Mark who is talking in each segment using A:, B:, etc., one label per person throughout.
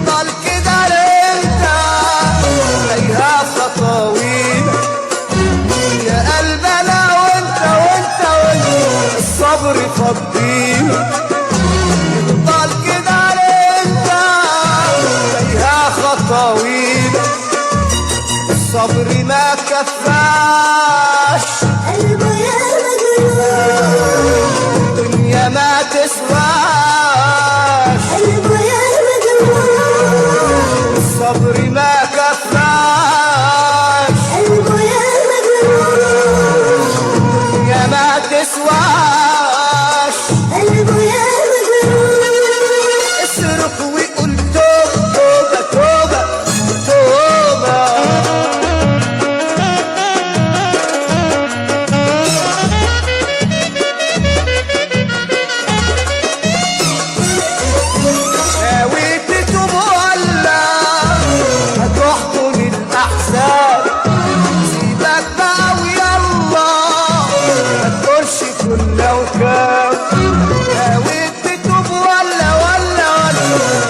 A: ضل كده لامتى تايهة خطاوينا يا قلبنا وانت الصبر فضينا ضل كده لامتى تايهة خطاوينا الصبر ما كفاش
B: قلبه يا مجنون
A: الدنيا ما تسواش الصبر ما كفاش
B: قلبه يا مجنون
A: يا ما تسواش
B: قلبه يا مجنون
A: اصرخ وقول توبة توبة توبة ناوي تتوب ولا هتحضن الأحزان سيبك بقى ويلا ما تقولش كنا وكام ناوي تتوب ولا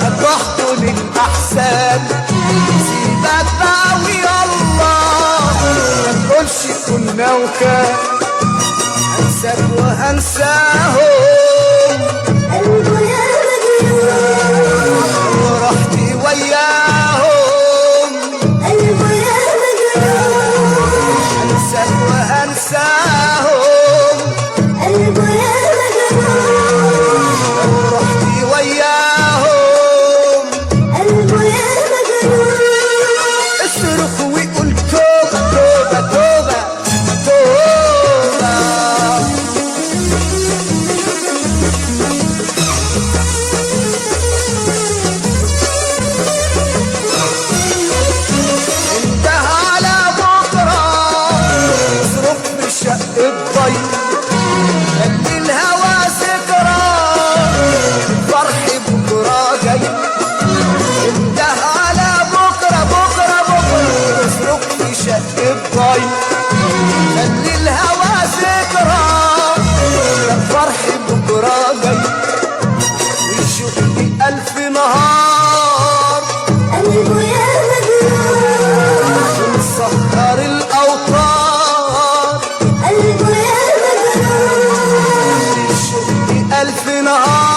A: هتحضن الأحزان سيبك بقى ويلا ما تقولش كنا وكام هنساك وهنساهم
B: قلبه يا مجنون
A: ورحتي وياهم
B: قلبه يا مجنون
A: هنساك وهنساهم
B: قلبه يا مجنون
A: ورحتي وياهم
B: قلبه يا مجنون
A: اصرخ وقول توبة توبة توبة توبة انتهى على بكرة اصرخ في شق الضيق خلي الهوى ذكرى الفرح بكرة جاي انتهى على بكرة اصرخ في شق الضيق خلي الهوى ذكرى الفرح بكرة جاي ويشوف لي ألف نهار
B: قلبه يا مجنون
A: ونسهر الأوطار
B: قلبه يا مجنون
A: ويشوف لي ألف نهار